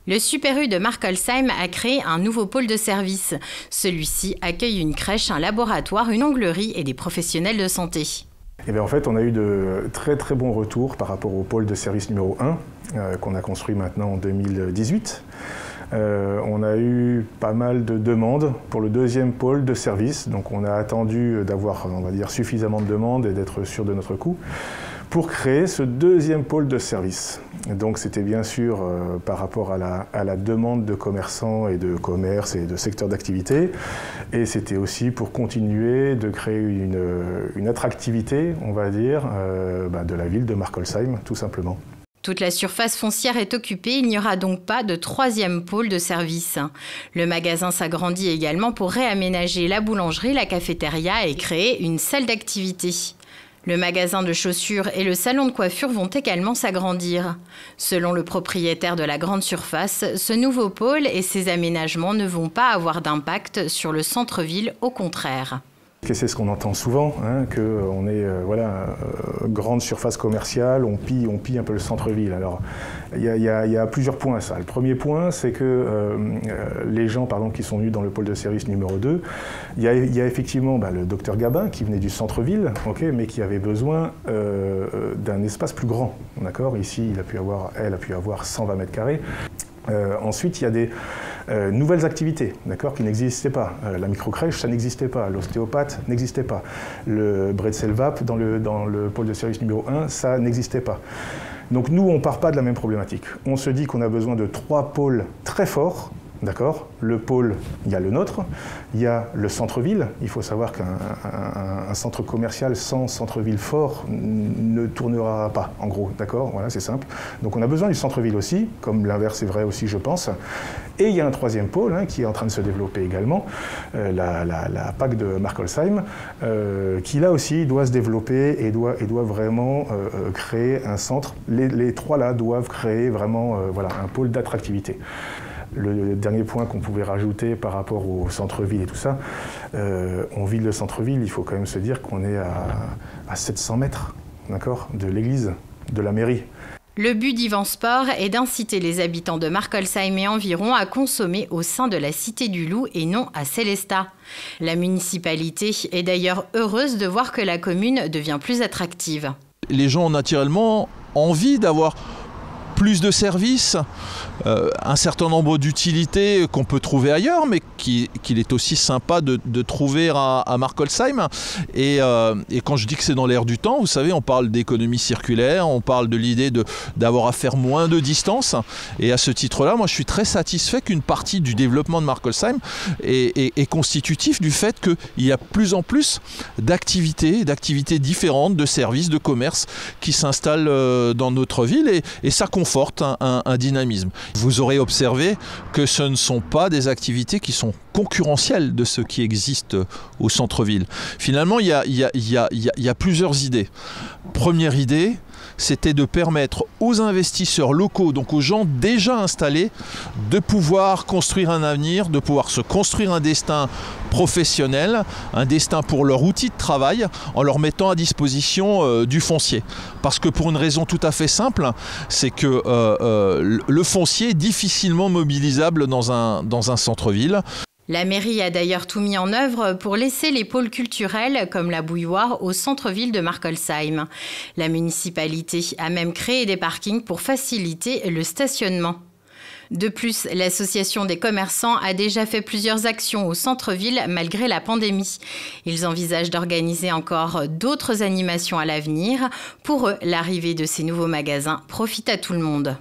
Le Super U de Markolsheim a créé un nouveau pôle de service. Celui-ci accueille une crèche, un laboratoire, une onglerie et des professionnels de santé. Et bien en fait, on a eu de très très bons retours par rapport au pôle de service numéro 1 qu'on a construit maintenant en 2018. On a eu pas mal de demandes pour le deuxième pôle de service. Donc on a attendu d'avoir, on va dire, suffisamment de demandes et d'être sûr de notre coût pour créer ce deuxième pôle de service. Donc c'était bien sûr par rapport à la demande de commerçants et de commerces et de secteurs d'activité. Et c'était aussi pour continuer de créer une attractivité, on va dire, de la ville de Markolsheim, tout simplement. Toute la surface foncière est occupée, il n'y aura donc pas de troisième pôle de service. Le magasin s'agrandit également pour réaménager la boulangerie, la cafétéria et créer une salle d'activité. Le magasin de chaussures et le salon de coiffure vont également s'agrandir. Selon le propriétaire de la grande surface, ce nouveau pôle et ses aménagements ne vont pas avoir d'impact sur le centre-ville, au contraire. C'est ce qu'on entend souvent, hein, qu'on est grande surface commerciale, on pille un peu le centre-ville. Alors, il y a plusieurs points à ça. Le premier point, c'est que les gens, par exemple, qui sont venus dans le pôle de service numéro 2, il y a effectivement le docteur Gabin qui venait du centre-ville, mais qui avait besoin d'un espace plus grand. Ici, elle a pu avoir 120 mètres carrés. Ensuite, il y a des nouvelles activités, qui n'existaient pas. La microcrèche, ça n'existait pas. L'ostéopathe n'existait pas. Le Bretzelvape dans le pôle de service numéro 1, ça n'existait pas. Donc nous, on ne part pas de la même problématique. On se dit qu'on a besoin de 3 pôles très forts. Le pôle, il y a le nôtre, il y a le centre-ville. Il faut savoir qu'un centre commercial sans centre-ville fort ne tournera pas, en gros, Voilà, c'est simple. Donc on a besoin du centre-ville aussi, comme l'inverse est vrai aussi, je pense. Et il y a un troisième pôle qui est en train de se développer également, la PAC de Markolsheim, qui là aussi doit se développer et doit vraiment créer un centre. Les trois là doivent créer vraiment un pôle d'attractivité. Le dernier point qu'on pouvait rajouter par rapport au centre-ville et tout ça, on vit le centre-ville, il faut quand même se dire qu'on est à 700 mètres de l'église, de la mairie. Le but d'Ivan Sport est d'inciter les habitants de Markolsheim et environ à consommer au sein de la Cité du Loup et non à Sélestat. La municipalité est d'ailleurs heureuse de voir que la commune devient plus attractive. Les gens ont naturellement envie d'avoir plus de services, un certain nombre d'utilités qu'on peut trouver ailleurs, mais qu'il est aussi sympa de trouver à Markolsheim. Et quand je dis que c'est dans l'air du temps, vous savez, on parle d'économie circulaire, on parle de l'idée d'avoir à faire moins de distance. Et à ce titre-là, moi je suis très satisfait qu'une partie du développement de Markolsheim est constitutif du fait qu'il y a plus en plus d'activités différentes, de services, de commerces qui s'installent dans notre ville et ça conforte un dynamisme. Vous aurez observé que ce ne sont pas des activités qui sont concurrentielles de ce qui existe au centre-ville. Finalement, il y a plusieurs idées. Première idée, c'était de permettre aux investisseurs locaux, donc aux gens déjà installés, de pouvoir construire un avenir, de pouvoir se construire un destin professionnel, un destin pour leur outil de travail, en leur mettant à disposition du foncier. Parce que pour une raison tout à fait simple, c'est que le foncier est difficilement mobilisable dans un centre-ville. La mairie a d'ailleurs tout mis en œuvre pour laisser les pôles culturels, comme la bouilloire, au centre-ville de Markolsheim. La municipalité a même créé des parkings pour faciliter le stationnement. De plus, l'association des commerçants a déjà fait plusieurs actions au centre-ville malgré la pandémie. Ils envisagent d'organiser encore d'autres animations à l'avenir. Pour eux, l'arrivée de ces nouveaux magasins profite à tout le monde.